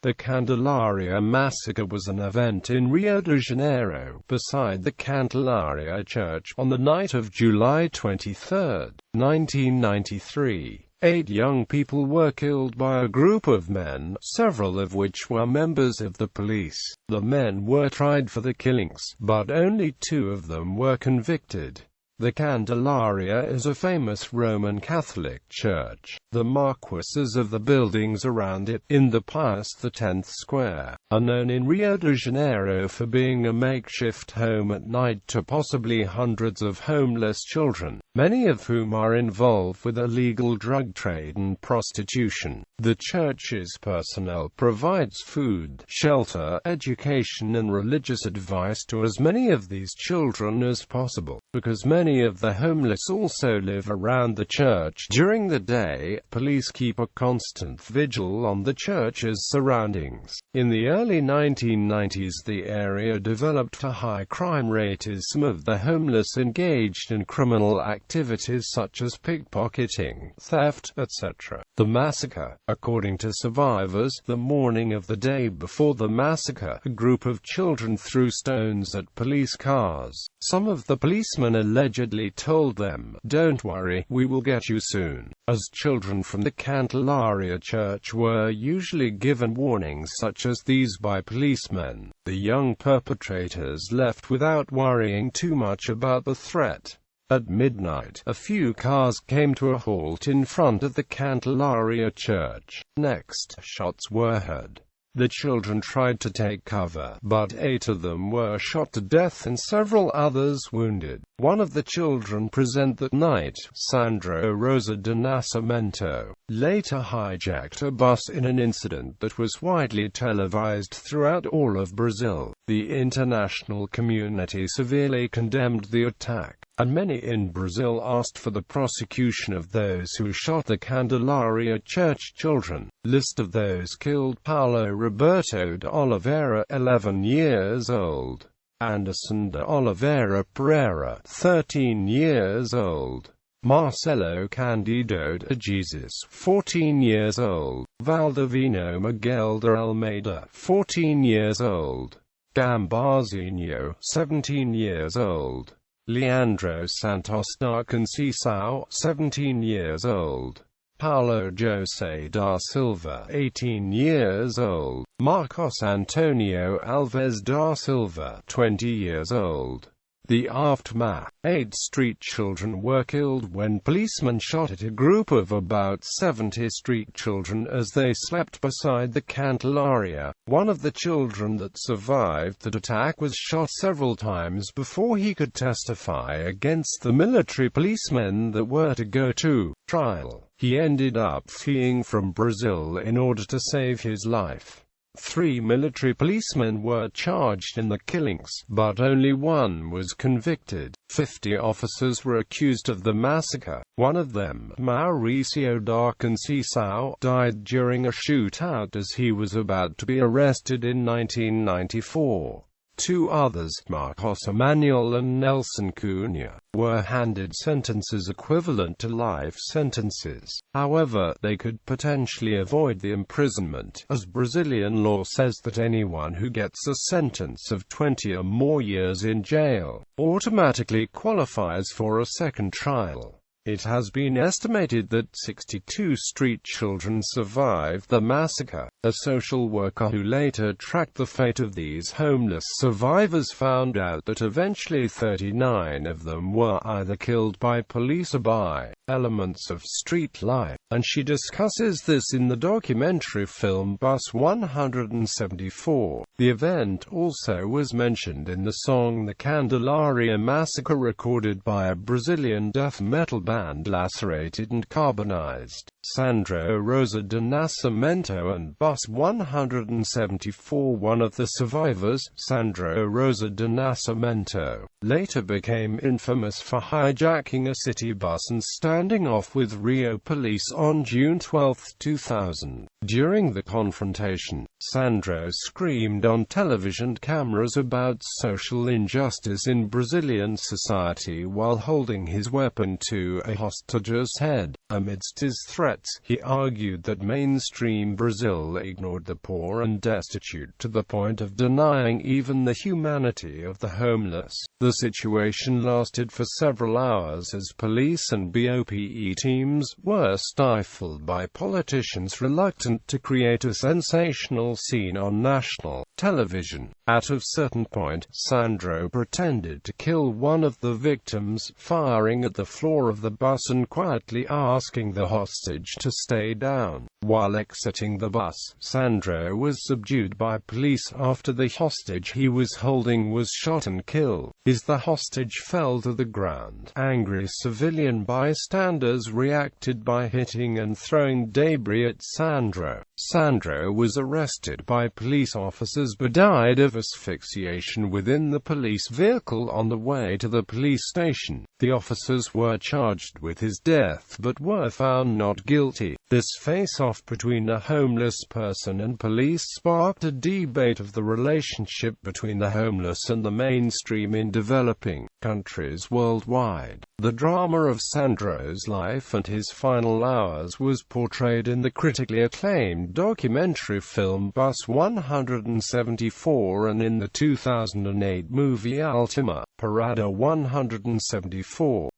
The Candelária massacre was an event in Rio de Janeiro, beside the Candelária Church, on the night of July 23, 1993. 8 young people were killed by a group of men, several of which were members of the police. The men were tried for the killings, but only 2 of them were convicted. The Candelária is a famous Roman Catholic church. The marquesas of the buildings around it, in the Pius X square, are known in Rio de Janeiro for being a makeshift home at night to possibly hundreds of homeless children, many of whom are involved with illegal drug trade and prostitution. The church's personnel provides food, shelter, education and religious advice to as many of these children as possible. Because many of the homeless also live around the church during the day, police keep a constant vigil on the church's surroundings. In the early 1990s, the area developed a high crime rate as some of the homeless engaged in criminal activities such as pickpocketing, theft, etc. The massacre. According to survivors, the morning of the day before the massacre, a group of children threw stones at police cars. Some of the policemen allegedly told them, "Don't worry, we will get you soon." As children from the Candelária Church were usually given warnings such as these by policemen, the young perpetrators left without worrying too much about the threat. At midnight, a few cars came to a halt in front of the Candelária Church. Next, shots were heard. The children tried to take cover, but 8 of them were shot to death and several others wounded. One of the children present that night, Sandro Rosa de Nascimento, later hijacked a bus in an incident that was widely televised throughout all of Brazil. The international community severely condemned the attack, and many in Brazil asked for the prosecution of those who shot the Candelária Church children. List of those killed: Paulo Roberto de Oliveira, 11 years old. Anderson de Oliveira Pereira, 13 years old. Marcelo Candido de Jesus, 14 years old. Valdivino Miguel de Almeida, 14 years old. Gambarzinho, 17 years old. Leandro Santos da Conceição, 17 years old. Paulo José da Silva, 18 years old. Marcos Antonio Alves da Silva, 20 years old. The aftermath. 8 street children were killed when policemen shot at a group of about 70 street children as they slept beside the Candelária. One of the children that survived that attack was shot several times before he could testify against the military policemen that were to go to trial. He ended up fleeing from Brazil in order to save his life. 3 military policemen were charged in the killings, but only 1 was convicted. 50 officers were accused of the massacre. One of them, Mauricio da Conceição, died during a shootout as he was about to be arrested in 1994. 2 others, Marcos Emanuel and Nelson Cunha, were handed sentences equivalent to life sentences. However, they could potentially avoid the imprisonment, as Brazilian law says that anyone who gets a sentence of 20 or more years in jail automatically qualifies for a second trial. It has been estimated that 62 street children survived the massacre. A social worker who later tracked the fate of these homeless survivors found out that eventually 39 of them were either killed by police or by elements of street life, and she discusses this in the documentary film Bus 174. The event also was mentioned in the song The Candelária Massacre, recorded by a Brazilian death metal band Lacerated and Carbonized. Sandro Rosa de Nascimento and Bus 174. One of the survivors, Sandro Rosa de Nascimento, later became infamous for hijacking a city bus and standing off with Rio police on June 12, 2000. During the confrontation, Sandro screamed on television cameras about social injustice in Brazilian society while holding his weapon to a hostage's head. Amidst his threats, he argued that mainstream Brazil ignored the poor and destitute to the point of denying even the humanity of the homeless. The situation lasted for several hours as police and BOPE teams were stifled by politicians reluctant to create a sensational scene on national television. At a certain point, Sandro pretended to kill one of the victims, firing at the floor of the bus and quietly asking the hostage to stay down. While exiting the bus, Sandro was subdued by police after the hostage he was holding was shot and killed. As the hostage fell to the ground, angry civilian bystanders reacted by hitting and throwing debris at Sandro. Sandro was arrested by police officers but died of asphyxiation within the police vehicle on the way to the police station. The officers were charged with his death but were found not guilty. This face-off between a homeless person and police sparked a debate of the relationship between the homeless and the mainstream in developing countries worldwide. The drama of Sandro's life and his final hours was portrayed in the critically acclaimed documentary film Bus 174 and in the 2008 movie Ultima Parada 174.